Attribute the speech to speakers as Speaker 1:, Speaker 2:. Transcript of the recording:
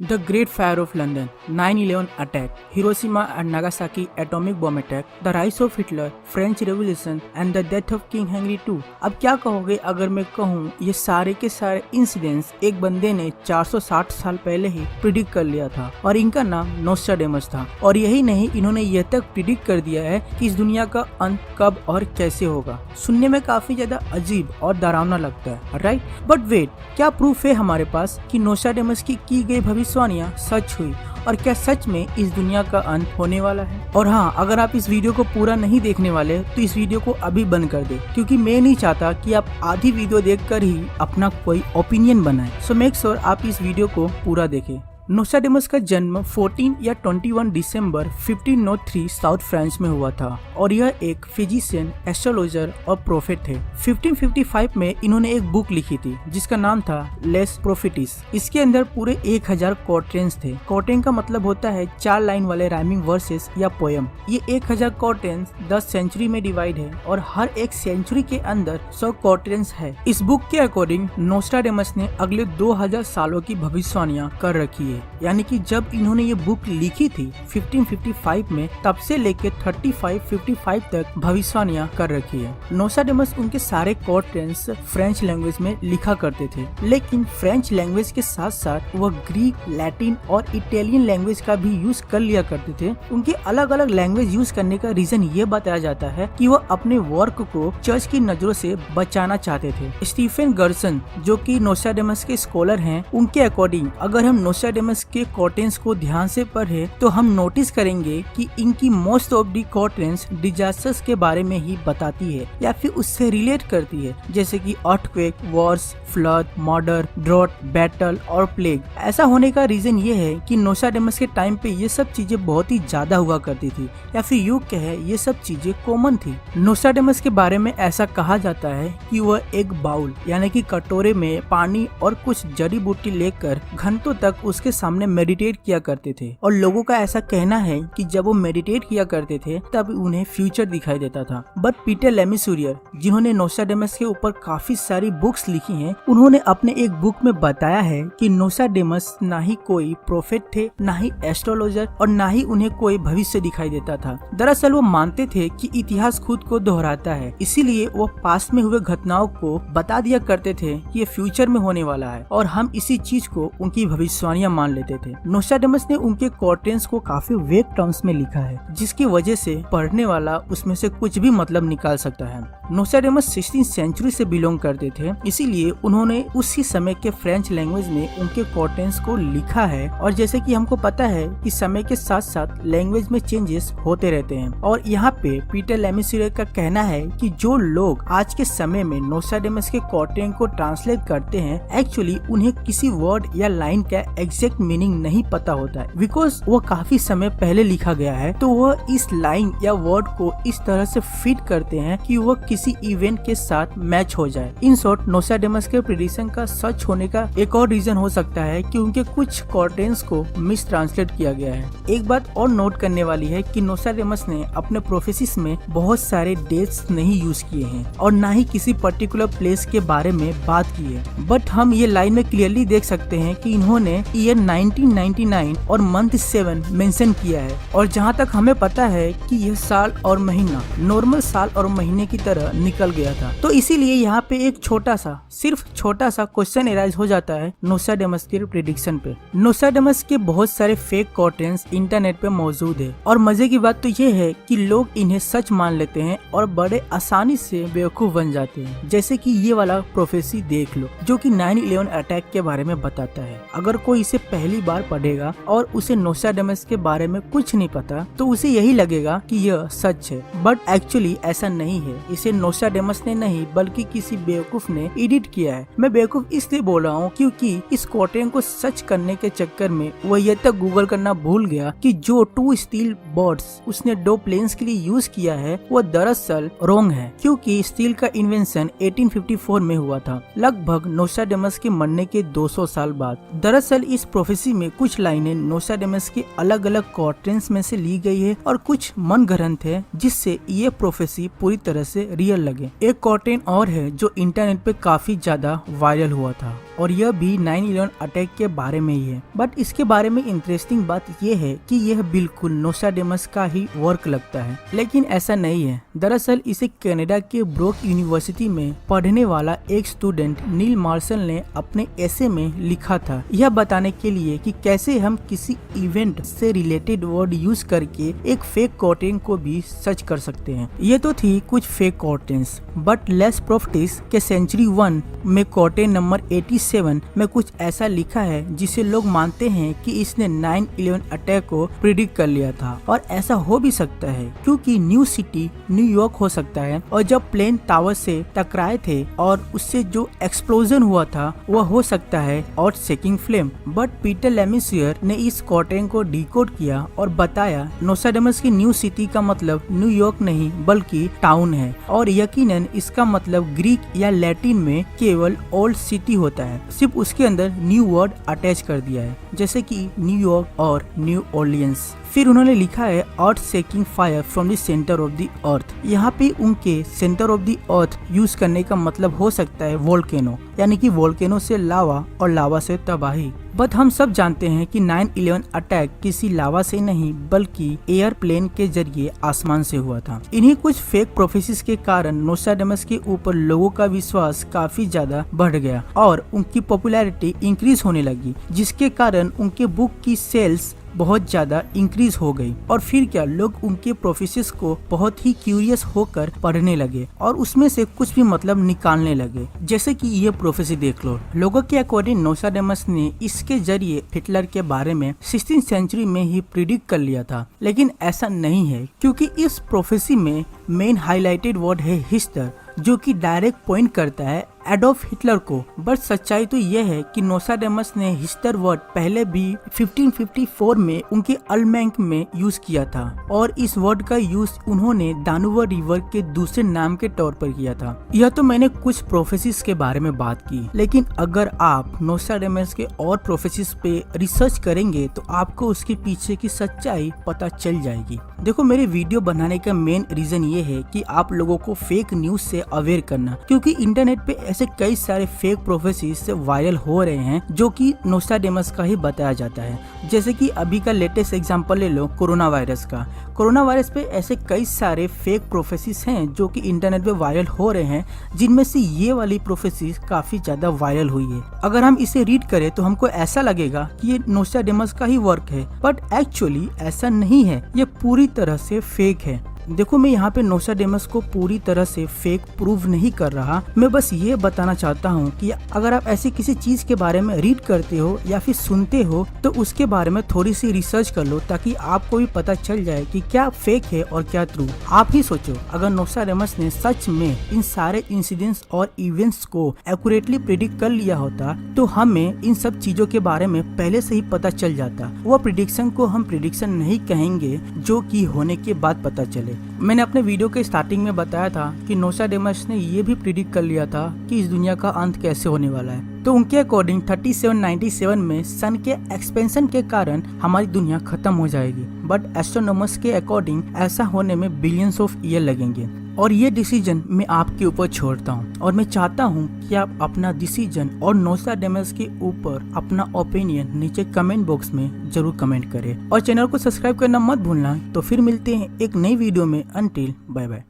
Speaker 1: The Great Fire of London, 9/11 attack, Hiroshima and Nagasaki atomic bomb attack, the rise of Hitler, French Revolution and the death of King Henry II। अब क्या कहोगे अगर मैं कहूँ ये सारे के सारे इंसिडेंट्स एक बंदे ने 460 साल पहले ही प्रिडिक्ट कर लिया था और इनका नाम नोस्ट्राडेमस था। और यही नहीं, इन्होंने यह तक प्रिडिक्ट कर दिया है कि इस दुनिया का अंत कब और कैसे होगा। सुनने में काफी ज्यादा अजीब और डरावना लगता है, राइट? बट वेट, क्या प्रूफ है हमारे पास कि नोस्ट्राडेमस की गई भविष्यवाणियां सच हुई और क्या सच में इस दुनिया का अंत होने वाला है? और हाँ, अगर आप इस वीडियो को पूरा नहीं देखने वाले तो इस वीडियो को अभी बंद कर दे, क्योंकि मैं नहीं चाहता कि आप आधी वीडियो देखकर ही अपना कोई ओपिनियन बनाएं। सो मेक श्योर आप इस वीडियो को पूरा देखें। नोस्ट्राडेमस का जन्म 14 या 21 दिसंबर 1503 साउथ फ्रांस में हुआ था और यह एक फिजिशियन, एस्ट्रोलॉजर और प्रोफेट थे। 1555 में इन्होंने एक बुक लिखी थी जिसका नाम था लेस प्रोफिटिस। इसके अंदर पूरे 1000 क्वार्टेंस थे। क्वार्टेन का मतलब होता है 4 लाइन वाले राइमिंग वर्सेस या पोएम। ये 1000 क्वार्टेंस 10 सेंचुरी में डिवाइड है और हर एक सेंचुरी के अंदर 100 क्वार्टेंस है। इस बुक के अकॉर्डिंग नोस्ट्राडेमस ने अगले 2000 सालों की भविष्यवाणियां कर रखी है। यानी कि जब इन्होंने ये बुक लिखी थी 1555 में, तब से लेके 35-55 तक भविष्यवाणियां कर रखी है। नोस्ट्राडेमस उनके सारे क्वार्टेंस फ्रेंच लैंग्वेज में लिखा करते थे, लेकिन फ्रेंच लैंग्वेज के साथ साथ वह ग्रीक, लैटिन और इटालियन लैंग्वेज का भी यूज कर लिया करते थे। उनके अलग अलग लैंग्वेज यूज करने का रीजन ये बताया जाता है कि वह अपने वर्क को चर्च की नजरों से बचाना चाहते थे। स्टीफन गर्सन, जो कि नोस्ट्राडेमस के स्कॉलर हैं, उनके अकॉर्डिंग अगर हम नोस्ट्राडेमस के क्वार्टेंस को ध्यान से पढ़े तो हम नोटिस करेंगे कि इनकी मोस्ट ऑफ दी क्वार्टेंस डिजास्टर्स के बारे में ही बताती है या फिर उससे रिलेट करती है, जैसे कि earthquake, wars, flood, murder, drought, battle और प्लेग। ऐसा होने का रीजन ये है कि नोस्ट्राडेमस के टाइम पे ये सब चीजें बहुत ही ज्यादा हुआ करती थी, या फिर यूं कहे ये सब चीजें कॉमन थी। नोस्ट्राडेमस के बारे में ऐसा कहा जाता है कि वह एक बाउल यानी कि कटोरे में पानी और कुछ जड़ी बूटी लेकर घंटों तक उसके सामने मेडिटेट किया करते थे और लोगों का ऐसा कहना है कि जब वो मेडिटेट किया करते थे तब उन्हें फ्यूचर दिखाई देता था। बट पीटर लेमिसूरियर, जिन्होंने नोस्ट्राडेमस के ऊपर काफी सारी बुक्स लिखी हैं, उन्होंने अपने एक बुक में बताया है कि नोस्ट्राडेमस ना ही कोई प्रोफेट थे, ना ही एस्ट्रोलॉजर और ना ही उन्हें कोई भविष्य दिखाई देता था। दरअसल वो मानते थे कि इतिहास खुद को दोहराता है, इसीलिए वो पास्ट में हुए घटनाओं को बता दिया करते थे कि ये फ्यूचर में होने वाला है और हम इसी चीज को उनकी भविष्यवाणियां मान लेते थे। नोस्ट्राडेमस ने उनके क्वार्टेंस को काफी वेग टर्म्स में लिखा है, जिसकी वजह से पढ़ने वाला उसमें से कुछ भी मतलब निकाल सकता है। नोस्ट्राडेमस 16वीं सेंचुरी से बिलोंग करते थे, इसीलिए उन्होंने उसी समय के फ्रेंच लैंग्वेज में उनके क्वार्टेंस को लिखा है। और जैसे कि हमको पता है कि समय के साथ साथ लैंग्वेज में चेंजेस होते रहते हैं, और यहाँ पे पीटर लेमिसूरियर का कहना है कि जो लोग आज के समय में नोस्ट्राडेमस के क्वार्टेन को ट्रांसलेट करते हैं, एक्चुअली उन्हें किसी वर्ड या लाइन का एग्जैक्ट मीनिंग नहीं पता होता है, बिकॉज वो काफी समय पहले लिखा गया है। तो वह इस लाइन या वर्ड को इस तरह से फिट करते हैं कि वह किसी इवेंट के साथ मैच हो जाए। इन शॉर्ट, नोस्ट्राडेमस के प्रेडिक्शन का सच होने का एक और रीजन हो सकता है कि उनके कुछ क्वार्टेंस को मिस ट्रांसलेट किया गया है। एक बात और नोट करने वाली है कि नोस्ट्राडेमस ने अपने प्रोफेसिस में बहुत सारे डेट्स नहीं यूज किए हैं और ना ही किसी पर्टिकुलर प्लेस के बारे में बात की है। बट हम ये लाइन में क्लियरली देख सकते हैं कि इन्होंने ईयर 1999 और मंथ 7 मेंशन किया है, और जहां तक हमें पता है कि यह साल और महीना नॉर्मल साल और महीने की तरह निकल गया था। तो इसीलिए यहाँ पे एक सिर्फ छोटा सा क्वेश्चन एराइज हो जाता है नोस्ट्राडेमस के प्रेडिक्शन पे। नोस्ट्राडेमस के बहुत सारे फेक क्वार्टेंस इंटरनेट पे मौजूद है, और मजे की बात तो ये है कि लोग इन्हें सच मान लेते हैं और बड़े आसानी से बेवकूफ बन जाते हैं। जैसे कि ये वाला प्रोफेसी देख लो, जो कि 9/11 अटैक के बारे में बताता है। अगर कोई इसे पहली बार पढ़ेगा और उसे नोस्ट्राडेमस के बारे में कुछ नहीं पता, तो उसे यही लगेगा कि यह सच है, बट एक्चुअली ऐसा नहीं है। इसे नोस्ट्राडेमस ने नहीं बल्कि किसी बेवकूफ ने एडिट किया है। मैं बेवकूफ इसलिए बोल रहा हूँ क्योंकि इस क्वार्टेन को सच करने के चक्कर में वह यह तक गूगल करना भूल गया कि जो 2 स्टील बॉर्ड्स उसने 2 प्लेन्स के लिए यूज किया है वो दरअसल रॉन्ग है, क्योंकि स्टील का इन्वेंशन 1854 में हुआ था, लगभग नोस्ट्राडेमस के मरने के 200 साल बाद। दरअसल इस प्रोफेसी में कुछ लाइनें नोस्ट्राडेमस के अलग अलग क्वार्टेंस में से ली गई है और कुछ मन गढ़ंत है, जिससे ये प्रोफेसी पूरी तरह से रियल लगे। एक क्वार्टेन और है जो इंटरनेट पे काफी ज्यादा वायरल हुआ था और यह भी 9/11 अटैक के बारे में ही है। बट इसके बारे में इंटरेस्टिंग बात यह है कि यह बिल्कुल नोस्ट्राडेमस का ही वर्क लगता है, लेकिन ऐसा नहीं है। दरअसल इसे कनाडा के ब्रोक यूनिवर्सिटी में पढ़ने वाला एक स्टूडेंट नील मार्शल ने अपने एसे में लिखा था, यह बताने के लिए कि कैसे हम किसी इवेंट से रिलेटेड वर्ड यूज करके एक फेक कॉटेन को भी सच कर सकते हैं। ये तो थी कुछ फेक कॉटेन्स, बट लेस प्रॉफिट्स के सेंचुरी 1 में कॉटेन नंबर 87 में कुछ ऐसा लिखा है जिसे लोग मानते हैं कि इसने 9/11 अटैक को प्रिडिक्ट कर लिया था। और ऐसा हो भी सकता है क्योंकि न्यू सिटी न्यूयॉर्क हो सकता है, और जब प्लेन टावर से टकराए थे और उससे जो एक्सप्लोजन हुआ था वह हो सकता है और शेकिंग फ्लेम। बट पीटर लेमिसियर ने इस कॉटेन को डिकोड किया और बताया नोस्ट्राडेमस की न्यू सिटी का मतलब न्यूयॉर्क नहीं बल्कि टाउन है, और यकीनन इसका मतलब ग्रीक या लैटिन में केवल ओल्ड सिटी होता है, सिर्फ उसके अंदर न्यू वर्ड अटैच कर दिया है, जैसे कि न्यूयॉर्क और न्यू ऑर्लियंस। फिर उन्होंने लिखा है earth shaking fire from the centre of the earth. यहाँ पे उनके centre of the earth use करने का मतलब हो सकता है वोल्केनो, यानी कि वोल्केनो से लावा और लावा से तबाही। बट हम सब जानते हैं कि 9/11 अटैक किसी लावा से नहीं बल्कि एयरप्लेन के जरिए आसमान से हुआ था। इन्हीं कुछ फेक प्रोफेसिस के कारण नोस्ट्राडेमस के ऊपर लोगों का विश्वास काफी ज्यादा बढ़ गया और उनकी पॉपुलैरिटी इंक्रीज होने लगी, जिसके कारण उनके बुक की सेल्स बहुत ज्यादा इंक्रीज हो गई। और फिर क्या, लोग उनके प्रोफेसिस को बहुत ही क्यूरियस होकर पढ़ने लगे और उसमें से कुछ भी मतलब निकालने लगे। जैसे कि ये प्रोफेसी देख लो, लोगों के अकॉर्डिंग नोस्ट्राडेमस ने इसके जरिए हिटलर के बारे में 16th सेंचुरी में ही प्रिडिक्ट कर लिया था, लेकिन ऐसा नहीं है क्योंकि इस प्रोफेसी में मेन हाईलाइटेड वर्ड है हिटलर, जो कि डायरेक्ट पॉइंट करता है एडोल्फ हिटलर को। बट सच्चाई तो यह है कि नोस्ट्राडेमस ने हिटलर वर्ड पहले भी 1554 में उनके अल्मैंक में यूज किया था, और इस वर्ड का यूज उन्होंने दानुवा रिवर के दूसरे नाम के तौर पर किया था। यह तो मैंने कुछ प्रोफेसिस के बारे में बात की, लेकिन अगर आप नोस्ट्राडेमस के और प्रोफेसिस पे रिसर्च करेंगे तो आपको उसके पीछे की सच्चाई पता चल जाएगी। देखो, मेरे वीडियो बनाने का मेन रीजन ये है कि आप लोगों को फेक न्यूज से अवेयर करना, क्योंकि इंटरनेट पे ऐसे कई सारे फेक प्रोफेसीज से वायरल हो रहे हैं जो कि नोस्ट्राडेमस का ही बताया जाता है। जैसे कि अभी का लेटेस्ट एग्जांपल ले लो कोरोना वायरस का। कोरोना वायरस पे ऐसे कई सारे फेक प्रोफेसीज हैं जो कि इंटरनेट पे वायरल हो रहे हैं, जिनमें से ये वाली प्रोफेसीज काफी ज्यादा वायरल हुई है। अगर हम इसे रीड करें तो हमको ऐसा लगेगा कि ये नोस्ट्राडेमस का ही वर्क है, बट एक्चुअली ऐसा नहीं है, ये पूरी तरह से फेक है। देखो, मैं यहाँ पे नोस्ट्राडेमस को पूरी तरह से फेक प्रूव नहीं कर रहा, मैं बस ये बताना चाहता हूँ कि अगर आप ऐसी किसी चीज के बारे में रीड करते हो या फिर सुनते हो तो उसके बारे में थोड़ी सी रिसर्च कर लो, ताकि आपको भी पता चल जाए कि क्या फेक है और क्या ट्रू। आप ही सोचो, अगर नोस्ट्राडेमस ने सच में इन सारे इंसिडेंट्स और इवेंट्स को एक्यूरेटली प्रिडिक्ट कर लिया होता तो हमें इन सब चीजों के बारे में पहले से ही पता चल जाता। वो प्रिडिक्शन को हम प्रिडिक्शन नहीं कहेंगे जो कि होने के बाद पता चले। मैंने अपने वीडियो के स्टार्टिंग में बताया था कि नोस्ट्राडेमस ने ये भी प्रिडिक्ट कर लिया था कि इस दुनिया का अंत कैसे होने वाला है। तो उनके अकॉर्डिंग 3797 में सन के एक्सपेंशन के कारण हमारी दुनिया खत्म हो जाएगी, बट एस्ट्रोनॉमर्स के अकॉर्डिंग ऐसा होने में बिलियंस ऑफ ईयर लगेंगे। और ये डिसीजन मैं आपके ऊपर छोड़ता हूँ, और मैं चाहता हूँ कि आप अपना डिसीजन और नोस्ट्राडेमस के ऊपर अपना ओपिनियन नीचे कमेंट बॉक्स में जरूर कमेंट करें, और चैनल को सब्सक्राइब करना मत भूलना। तो फिर मिलते हैं एक नई वीडियो में। Until bye bye.